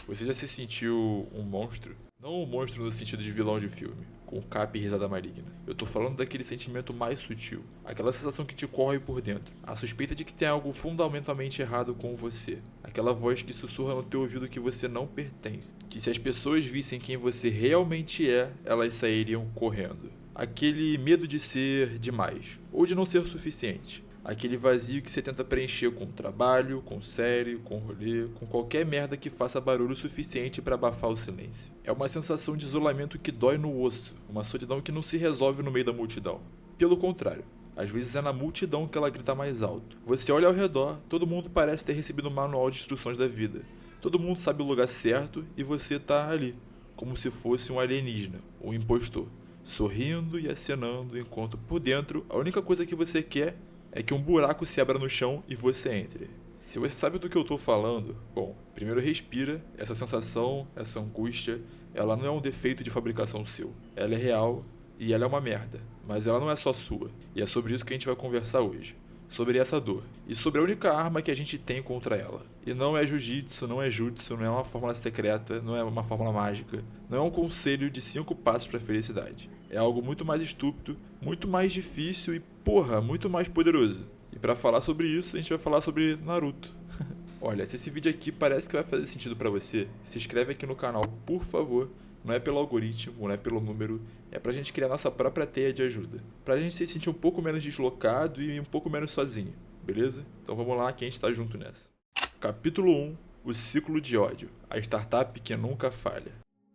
Você já se sentiu um monstro? Não um monstro no sentido de vilão de filme, com capa e risada maligna. Eu tô falando daquele sentimento mais sutil. Aquela sensação que te corre por dentro. A suspeita de que tem algo fundamentalmente errado com você. Aquela voz que sussurra no teu ouvido que você não pertence. Que se as pessoas vissem quem você realmente é, elas sairiam correndo. Aquele medo de ser demais, ou de não ser o suficiente. Aquele vazio que você tenta preencher com trabalho, com série, com rolê, com qualquer merda que faça barulho suficiente para abafar o silêncio. É uma sensação de isolamento que dói no osso, uma solidão que não se resolve no meio da multidão. Pelo contrário, às vezes é na multidão que ela grita mais alto. Você olha ao redor, todo mundo parece ter recebido um manual de instruções da vida. Todo mundo sabe o lugar certo e você tá ali, como se fosse um alienígena, um impostor, sorrindo e acenando enquanto por dentro a única coisa que você quer é que um buraco se abra no chão e você entre. Se você sabe do que eu tô falando, bom, primeiro respira, essa sensação, essa angústia, ela não é um defeito de fabricação seu. Ela é real e ela é uma merda, mas ela não é só sua. E é sobre isso que a gente vai conversar hoje. Sobre essa dor. E sobre a única arma que a gente tem contra ela. E não é jiu-jitsu, não é jutsu, não é uma fórmula secreta, não é uma fórmula mágica. Não é um conselho de 5 passos para a felicidade. É algo muito mais estúpido, muito mais difícil e, porra, muito mais poderoso. E para falar sobre isso, a gente vai falar sobre Naruto. Olha, se esse vídeo aqui parece que vai fazer sentido pra você, se inscreve aqui no canal, por favor. Não é pelo algoritmo, não é pelo número, é pra gente criar nossa própria teia de ajuda. Pra gente se sentir um pouco menos deslocado e um pouco menos sozinho, beleza? Então vamos lá que a gente tá junto nessa. Capítulo 1: O ciclo de ódio, a startup que nunca falha.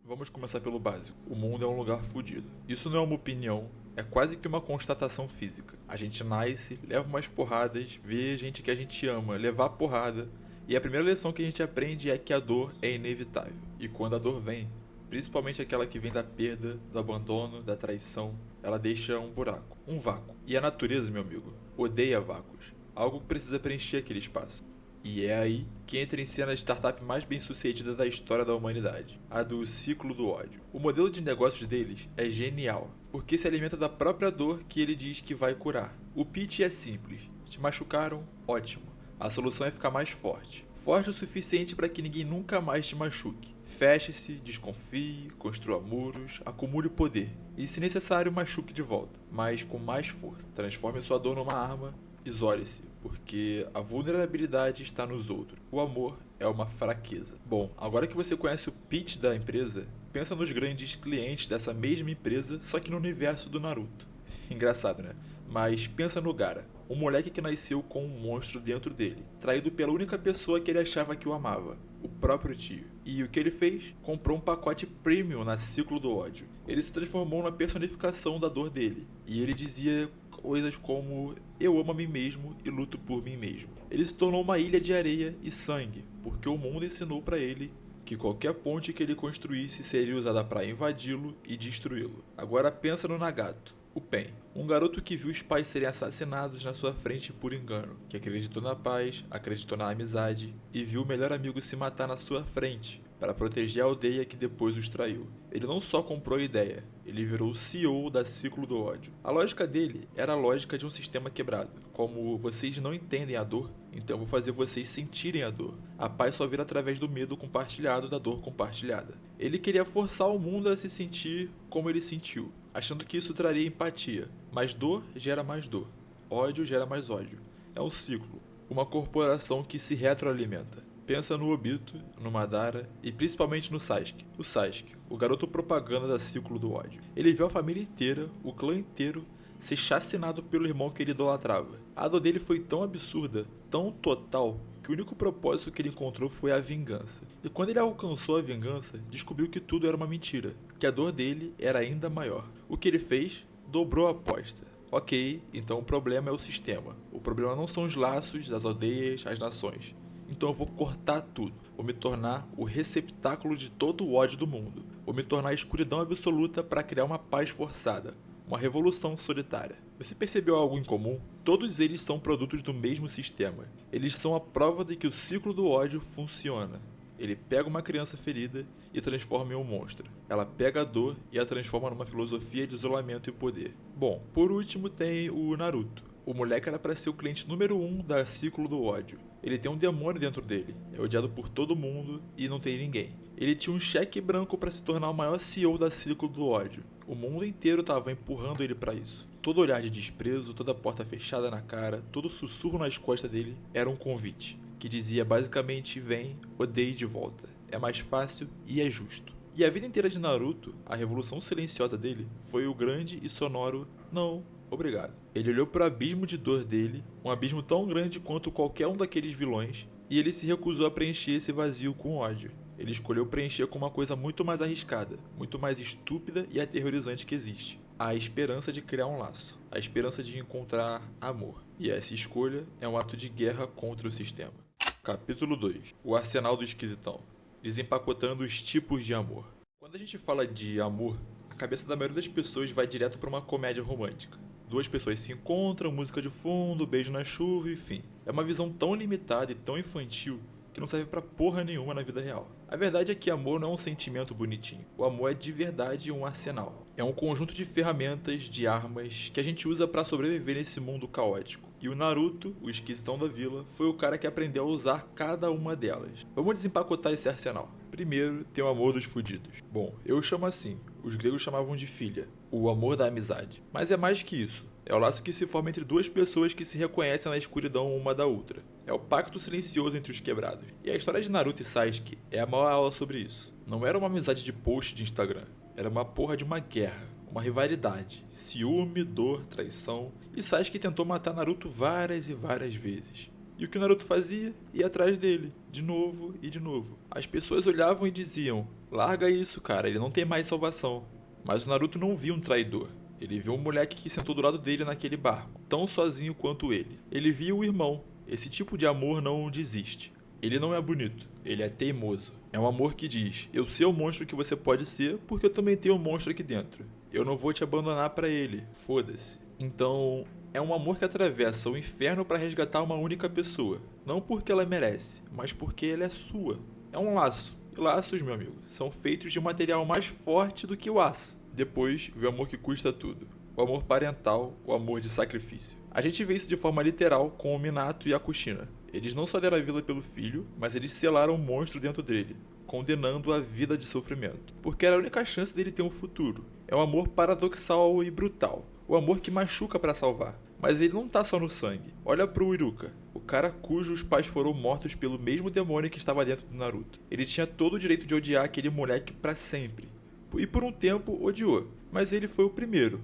Vamos começar pelo básico. O mundo é um lugar fodido. Isso não é uma opinião, é quase que uma constatação física. A gente nasce, leva umas porradas, vê gente que a gente ama levar porrada, e a primeira lição que a gente aprende é que a dor é inevitável. E quando a dor vem, principalmente aquela que vem da perda, do abandono, da traição, ela deixa um buraco, um vácuo. E a natureza, meu amigo, odeia vácuos. Algo que precisa preencher aquele espaço. E é aí que entra em cena a startup mais bem sucedida da história da humanidade, a do ciclo do ódio. O modelo de negócios deles é genial, porque se alimenta da própria dor que ele diz que vai curar. O pitch é simples: te machucaram? Ótimo. A solução é ficar mais forte. Forte o suficiente para que ninguém nunca mais te machuque. Feche-se, desconfie, construa muros, acumule poder. E, se necessário, machuque de volta, mas com mais força. Transforme sua dor numa arma. Isole-se, porque a vulnerabilidade está nos outros. O amor é uma fraqueza. Bom, agora que você conhece o pitch da empresa, pensa nos grandes clientes dessa mesma empresa, só que no universo do Naruto. Engraçado, né? Mas pensa no Gaara, um moleque que nasceu com um monstro dentro dele, traído pela única pessoa que ele achava que o amava, o próprio tio. E o que ele fez? Comprou um pacote premium na Ciclo do Ódio. Ele se transformou na personificação da dor dele. E ele dizia coisas como: eu amo a mim mesmo e luto por mim mesmo. Ele se tornou uma ilha de areia e sangue, porque o mundo ensinou para ele que qualquer ponte que ele construísse seria usada para invadi-lo e destruí-lo. Agora pensa no Nagato, o Pen, um garoto que viu os pais serem assassinados na sua frente por engano, que acreditou na paz, acreditou na amizade e viu o melhor amigo se matar na sua frente para proteger a aldeia que depois os traiu. Ele não só comprou a ideia, ele virou o CEO da Ciclo do Ódio. A lógica dele era a lógica de um sistema quebrado. Como vocês não entendem a dor, então eu vou fazer vocês sentirem a dor. A paz só vira através do medo compartilhado, da dor compartilhada. Ele queria forçar o mundo a se sentir como ele sentiu, achando que isso traria empatia. Mas dor gera mais dor. Ódio gera mais ódio. É um ciclo. Uma corporação que se retroalimenta. Pensa no Obito, no Madara e principalmente no Sasuke. O Sasuke, o garoto propaganda da Ciclo do Ódio. Ele viu a família inteira, o clã inteiro, ser chacinado pelo irmão que ele idolatrava. A dor dele foi tão absurda, tão total, que o único propósito que ele encontrou foi a vingança. E quando ele alcançou a vingança, descobriu que tudo era uma mentira, que a dor dele era ainda maior. O que ele fez? Dobrou a aposta. Ok, então o problema é o sistema. O problema não são os laços, as aldeias, as nações. Então eu vou cortar tudo. Vou me tornar o receptáculo de todo o ódio do mundo. Vou me tornar a escuridão absoluta para criar uma paz forçada. Uma revolução solitária. Você percebeu algo em comum? Todos eles são produtos do mesmo sistema. Eles são a prova de que o ciclo do ódio funciona. Ele pega uma criança ferida e transforma em um monstro. Ela pega a dor e a transforma numa filosofia de isolamento e poder. Bom, por último tem o Naruto. O moleque era para ser o cliente número 1 da Ciclo do Ódio. Ele tem um demônio dentro dele, é odiado por todo mundo e não tem ninguém. Ele tinha um cheque branco para se tornar o maior CEO da Ciclo do Ódio. O mundo inteiro estava empurrando ele para isso. Todo olhar de desprezo, toda porta fechada na cara, todo sussurro nas costas dele era um convite, que dizia basicamente: vem, odeie de volta. É mais fácil e é justo. E a vida inteira de Naruto, a revolução silenciosa dele, foi o grande e sonoro não, obrigado. Ele olhou para o abismo de dor dele, um abismo tão grande quanto qualquer um daqueles vilões, e ele se recusou a preencher esse vazio com ódio. Ele escolheu preencher com uma coisa muito mais arriscada, muito mais estúpida e aterrorizante que existe: a esperança de criar um laço, a esperança de encontrar amor. E essa escolha é um ato de guerra contra o sistema. Capítulo 2: O Arsenal do Esquisitão. Desempacotando os tipos de amor. Quando a gente fala de amor, a cabeça da maioria das pessoas vai direto para uma comédia romântica. Duas pessoas se encontram, música de fundo, beijo na chuva, enfim. É uma visão tão limitada e tão infantil que não serve pra porra nenhuma na vida real. A verdade é que amor não é um sentimento bonitinho. O amor é de verdade um arsenal. É um conjunto de ferramentas, de armas, que a gente usa pra sobreviver nesse mundo caótico. E o Naruto, o esquisitão da vila, foi o cara que aprendeu a usar cada uma delas. Vamos desempacotar esse arsenal. Primeiro, tem o amor dos fudidos. Bom, eu chamo assim, os gregos chamavam de filha, o amor da amizade. Mas é mais que isso. É o laço que se forma entre duas pessoas que se reconhecem na escuridão uma da outra. É o pacto silencioso entre os quebrados. E a história de Naruto e Sasuke é a maior aula sobre isso. Não era uma amizade de post de Instagram. Era uma porra de uma guerra. Uma rivalidade. Ciúme, dor, traição. E Sasuke tentou matar Naruto várias e várias vezes. E o que o Naruto fazia? Ia atrás dele. De novo e de novo. As pessoas olhavam e diziam: larga isso, cara, ele não tem mais salvação. Mas o Naruto não viu um traidor. Ele viu um moleque que sentou do lado dele naquele barco, tão sozinho quanto ele. Ele viu o irmão. Esse tipo de amor não desiste. Ele não é bonito, ele é teimoso. É um amor que diz: eu sei o monstro que você pode ser porque eu também tenho um monstro aqui dentro. Eu não vou te abandonar pra ele, foda-se. Então, é um amor que atravessa o inferno pra resgatar uma única pessoa. Não porque ela merece, mas porque ela é sua. É um laço. E laços, meu amigo, são feitos de material mais forte do que o aço. Depois, vem o amor que custa tudo. O amor parental, o amor de sacrifício. A gente vê isso de forma literal com o Minato e a Kushina. Eles não só deram a vida pelo filho, mas eles selaram um monstro dentro dele, condenando a vida de sofrimento. Porque era a única chance dele ter um futuro. É um amor paradoxal e brutal. O amor que machuca pra salvar. Mas ele não tá só no sangue. Olha pro Iruka, o cara cujos pais foram mortos pelo mesmo demônio que estava dentro do Naruto. Ele tinha todo o direito de odiar aquele moleque pra sempre. E por um tempo odiou, mas ele foi o primeiro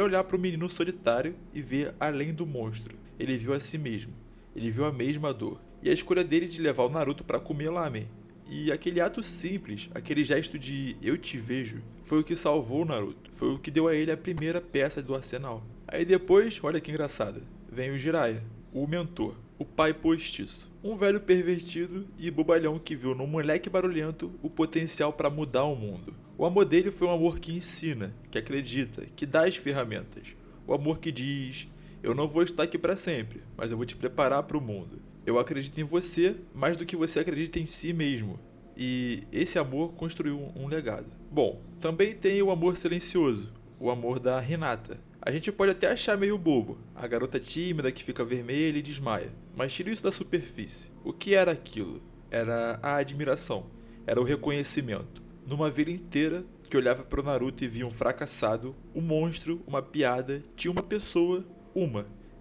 a olhar para o menino solitário e ver além do monstro. Ele viu a si mesmo, ele viu a mesma dor, e a escolha dele de levar o Naruto para comer lamen. E aquele ato simples, aquele gesto de eu te vejo, foi o que salvou o Naruto, foi o que deu a ele a primeira peça do arsenal. Aí depois, olha que engraçado, vem o Jiraiya, o mentor, o pai postiço, um velho pervertido e bobalhão que viu no moleque barulhento o potencial para mudar o mundo. O amor dele foi um amor que ensina, que acredita, que dá as ferramentas. O amor que diz: eu não vou estar aqui para sempre, mas eu vou te preparar para o mundo. Eu acredito em você mais do que você acredita em si mesmo. E esse amor construiu um legado. Bom, também tem o amor silencioso, o amor da Hinata. A gente pode até achar meio bobo, a garota tímida que fica vermelha e desmaia. Mas tira isso da superfície. O que era aquilo? Era a admiração, era o reconhecimento. Numa vila inteira que olhava para o Naruto e via um fracassado, um monstro, uma piada, tinha uma pessoa,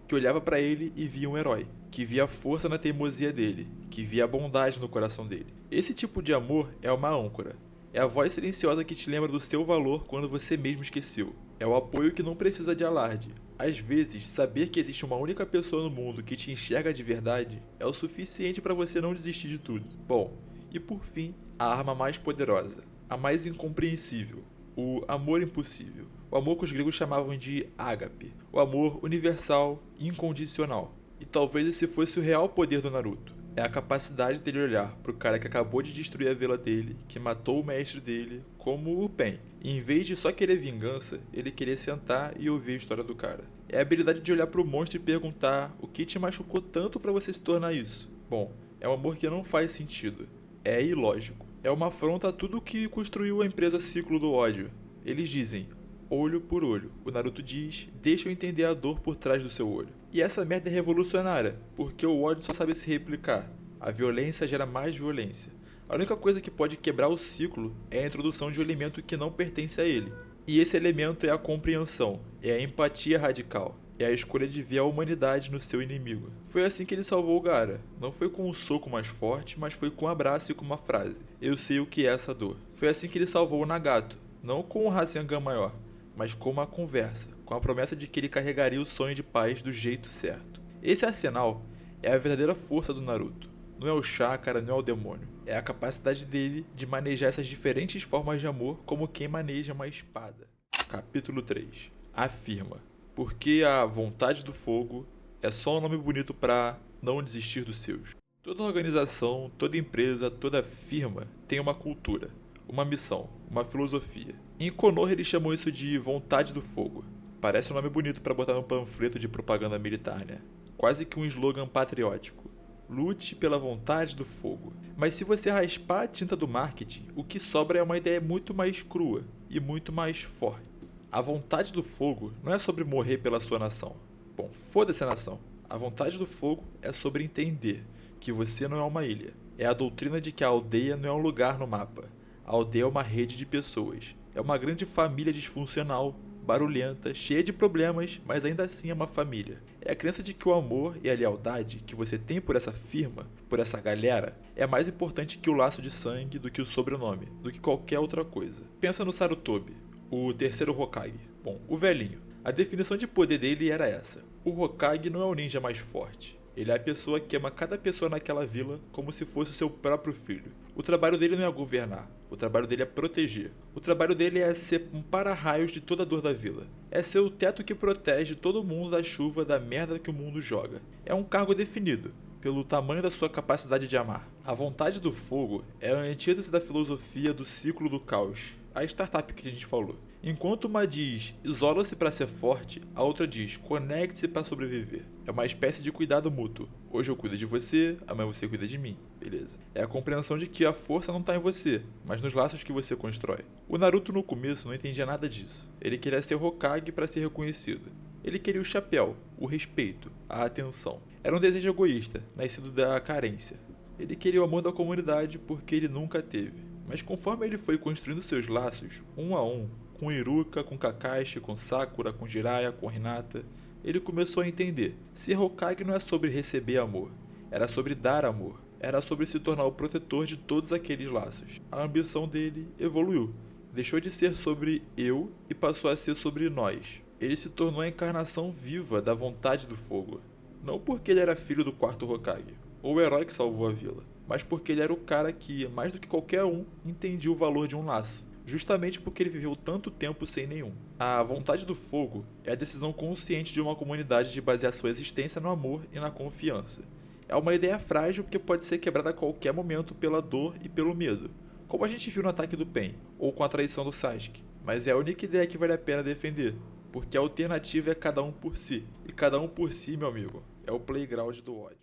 que olhava para ele e via um herói, que via a força na teimosia dele, que via a bondade no coração dele. Esse tipo de amor é uma âncora. É a voz silenciosa que te lembra do seu valor quando você mesmo esqueceu. É o apoio que não precisa de alarde. Às vezes, saber que existe uma única pessoa no mundo que te enxerga de verdade é o suficiente para você não desistir de tudo. Bom, e por fim, a arma mais poderosa, a mais incompreensível, o amor impossível. O amor que os gregos chamavam de ágape. O amor universal, incondicional. E talvez esse fosse o real poder do Naruto. É a capacidade dele olhar pro cara que acabou de destruir a vila dele, que matou o mestre dele, como o Pen. E em vez de só querer vingança, ele querer sentar e ouvir a história do cara. É a habilidade de olhar pro monstro e perguntar: o que te machucou tanto para você se tornar isso? Bom, é um amor que não faz sentido. É ilógico. É uma afronta a tudo que construiu a empresa Ciclo do Ódio. Eles dizem: olho por olho. O Naruto diz, deixa eu entender a dor por trás do seu olho. E essa merda é revolucionária, porque o ódio só sabe se replicar. A violência gera mais violência. A única coisa que pode quebrar o ciclo é a introdução de um elemento que não pertence a ele. E esse elemento é a compreensão, é a empatia radical, é a escolha de ver a humanidade no seu inimigo. Foi assim que ele salvou o Gaara. Não foi com um soco mais forte, mas foi com um abraço e com uma frase. Eu sei o que é essa dor. Foi assim que ele salvou o Nagato. Não com um Rasengan maior, mas com uma conversa, com a promessa de que ele carregaria o sonho de paz do jeito certo. Esse arsenal é a verdadeira força do Naruto. Não é o chakra, não é o demônio. É a capacidade dele de manejar essas diferentes formas de amor como quem maneja uma espada. Capítulo 3. Afirma. Porque a vontade do fogo é só um nome bonito para não desistir dos seus. Toda organização, toda empresa, toda firma tem uma cultura, uma missão, uma filosofia. Em Konoha ele chamou isso de vontade do fogo. Parece um nome bonito para botar num panfleto de propaganda militar, né? Quase que um slogan patriótico. Lute pela vontade do fogo. Mas se você raspar a tinta do marketing, o que sobra é uma ideia muito mais crua e muito mais forte. A vontade do fogo não é sobre morrer pela sua nação. Bom, foda-se a nação. A vontade do fogo é sobre entender que você não é uma ilha. É a doutrina de que a aldeia não é um lugar no mapa. A aldeia é uma rede de pessoas. É uma grande família disfuncional, barulhenta, cheia de problemas, mas ainda assim é uma família. É a crença de que o amor e a lealdade que você tem por essa firma, por essa galera, é mais importante que o laço de sangue, do que o sobrenome, do que qualquer outra coisa. Pensa no Sarutobi, o terceiro Hokage. Bom, o velhinho. A definição de poder dele era essa. O Hokage não é o ninja mais forte. Ele é a pessoa que ama cada pessoa naquela vila como se fosse o seu próprio filho. O trabalho dele não é governar, o trabalho dele é proteger. O trabalho dele é ser um para-raios de toda a dor da vila. É ser o teto que protege todo mundo da chuva, da merda que o mundo joga. É um cargo definido, pelo tamanho da sua capacidade de amar. A vontade do fogo é a antítese da filosofia do ciclo do caos, a startup que a gente falou. Enquanto uma diz, isola-se para ser forte, a outra diz, conecte-se para sobreviver. É uma espécie de cuidado mútuo. Hoje eu cuido de você, amanhã você cuida de mim. Beleza. É a compreensão de que a força não está em você, mas nos laços que você constrói. O Naruto no começo não entendia nada disso. Ele queria ser Hokage para ser reconhecido. Ele queria o chapéu, o respeito, a atenção. Era um desejo egoísta, nascido da carência. Ele queria o amor da comunidade porque ele nunca teve. Mas conforme ele foi construindo seus laços, um a um, com Iruka, com Kakashi, com Sakura, com Jiraiya, com Hinata, ele começou a entender. Ser Hokage não é sobre receber amor, era sobre dar amor. Era sobre se tornar o protetor de todos aqueles laços. A ambição dele evoluiu. Deixou de ser sobre eu e passou a ser sobre nós. Ele se tornou a encarnação viva da vontade do fogo. Não porque ele era filho do quarto Hokage, ou o herói que salvou a vila, mas porque ele era o cara que, mais do que qualquer um, entendia o valor de um laço. Justamente porque ele viveu tanto tempo sem nenhum. A vontade do fogo é a decisão consciente de uma comunidade de basear sua existência no amor e na confiança. É uma ideia frágil porque pode ser quebrada a qualquer momento pela dor e pelo medo, como a gente viu no ataque do Pain, ou com a traição do Sasuke. Mas é a única ideia que vale a pena defender, porque a alternativa é cada um por si. E cada um por si, meu amigo, é o playground do ódio.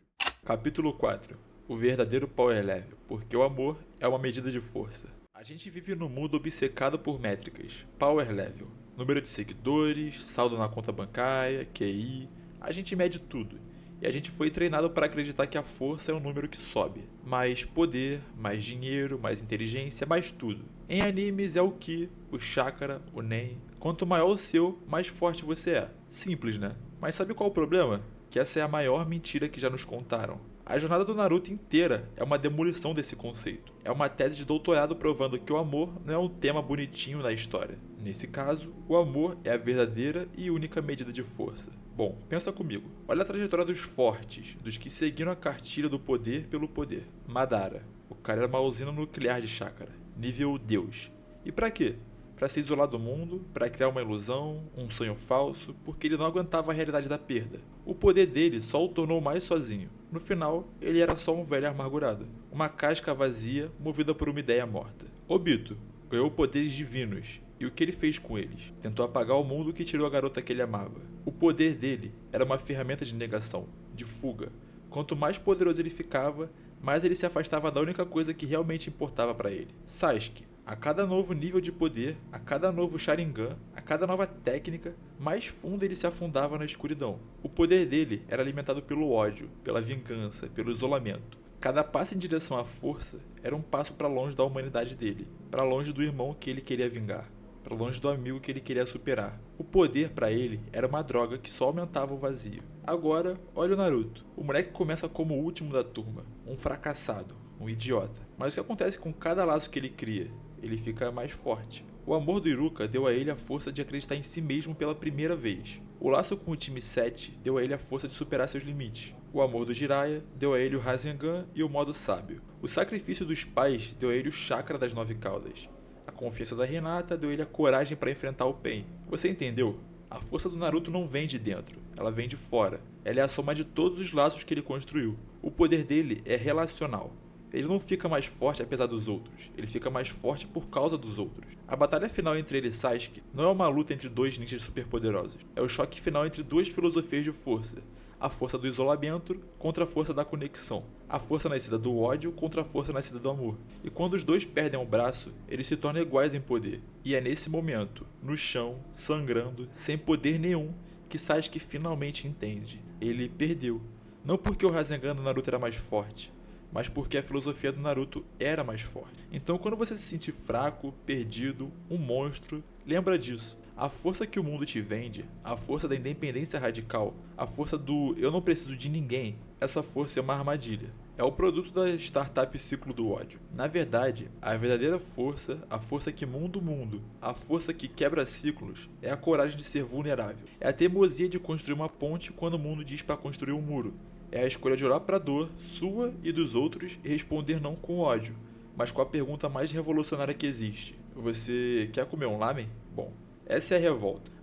Capítulo 4. O verdadeiro power level, porque o amor é uma medida de força. A gente vive num mundo obcecado por métricas. Power level, número de seguidores, saldo na conta bancária, QI. A gente mede tudo. E a gente foi treinado para acreditar que a força é um número que sobe. Mais poder, mais dinheiro, mais inteligência, mais tudo. Em animes é o Ki, o chakra, o Nen. Quanto maior o seu, mais forte você é. Simples, né? Mas sabe qual é o problema? Que essa é a maior mentira que já nos contaram. A jornada do Naruto inteira é uma demolição desse conceito. É uma tese de doutorado provando que o amor não é um tema bonitinho na história. Nesse caso, o amor é a verdadeira e única medida de força. Bom, pensa comigo. Olha a trajetória dos fortes, dos que seguiram a cartilha do poder pelo poder. Madara. O cara era uma usina nuclear de chakra. Nível Deus. E pra quê? Pra se isolar do mundo, pra criar uma ilusão, um sonho falso, porque ele não aguentava a realidade da perda. O poder dele só o tornou mais sozinho. No final, ele era só um velho amargurado. Uma casca vazia, movida por uma ideia morta. Obito ganhou poderes divinos. E o que ele fez com eles? Tentou apagar o mundo que tirou a garota que ele amava. O poder dele era uma ferramenta de negação, de fuga. Quanto mais poderoso ele ficava, mais ele se afastava da única coisa que realmente importava para ele. Sasuke. A cada novo nível de poder, a cada novo Sharingan, a A cada nova técnica, mais fundo ele se afundava na escuridão. O poder dele era alimentado pelo ódio, pela vingança, pelo isolamento. Cada passo em direção à força era um passo para longe da humanidade dele, para longe do irmão que ele queria vingar, para longe do amigo que ele queria superar. O poder para ele era uma droga que só aumentava o vazio. Agora, olha o Naruto. O moleque começa como o último da turma, um fracassado, um idiota. Mas o que acontece com cada laço que ele cria? Ele fica mais forte. O amor do Iruka deu a ele a força de acreditar em si mesmo pela primeira vez. O laço com o time 7 deu a ele a força de superar seus limites. O amor do Jiraiya deu a ele o Rasengan e o modo sábio. O sacrifício dos pais deu a ele o chakra das 9 caudas. A confiança da Hinata deu a ele a coragem para enfrentar o Pain. Você entendeu? A força do Naruto não vem de dentro, ela vem de fora. Ela é a soma de todos os laços que ele construiu. O poder dele é relacional. Ele não fica mais forte apesar dos outros, ele fica mais forte por causa dos outros. A batalha final entre ele e Sasuke não é uma luta entre dois ninjas superpoderosos, é o choque final entre duas filosofias de força. A força do isolamento contra a força da conexão. A força nascida do ódio contra a força nascida do amor. E quando os dois perdem um braço, eles se tornam iguais em poder. E é nesse momento, no chão, sangrando, sem poder nenhum, que Sasuke finalmente entende. Ele perdeu. Não porque o Rasengan do Naruto era mais forte, mas porque a filosofia do Naruto era mais forte. Então quando você se sentir fraco, perdido, um monstro, lembra disso. A força que o mundo te vende, a força da independência radical, a força do eu não preciso de ninguém, essa força é uma armadilha. É o produto da startup ciclo do ódio. Na verdade, a verdadeira força, a força que muda o mundo, a força que quebra ciclos, é a coragem de ser vulnerável. É a teimosia de construir uma ponte quando o mundo diz para construir um muro. É a escolha de olhar para a dor, sua e dos outros, e responder não com ódio, mas com a pergunta mais revolucionária que existe. Você quer comer um lamen? Bom, essa é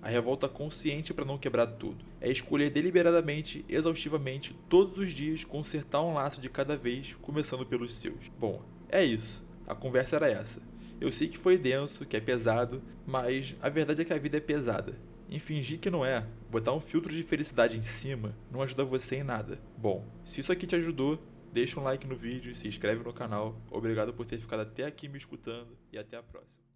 a revolta consciente para não quebrar tudo. É escolher deliberadamente, exaustivamente, todos os dias, consertar um laço de cada vez, começando pelos seus. Bom, é isso. A conversa era essa. Eu sei que foi denso, que é pesado, mas a verdade é que a vida é pesada. Em fingir que não é, botar um filtro de felicidade em cima, não ajuda você em nada. Bom, se isso aqui te ajudou, deixa um like no vídeo, se inscreve no canal. Obrigado por ter ficado até aqui me escutando e até a próxima.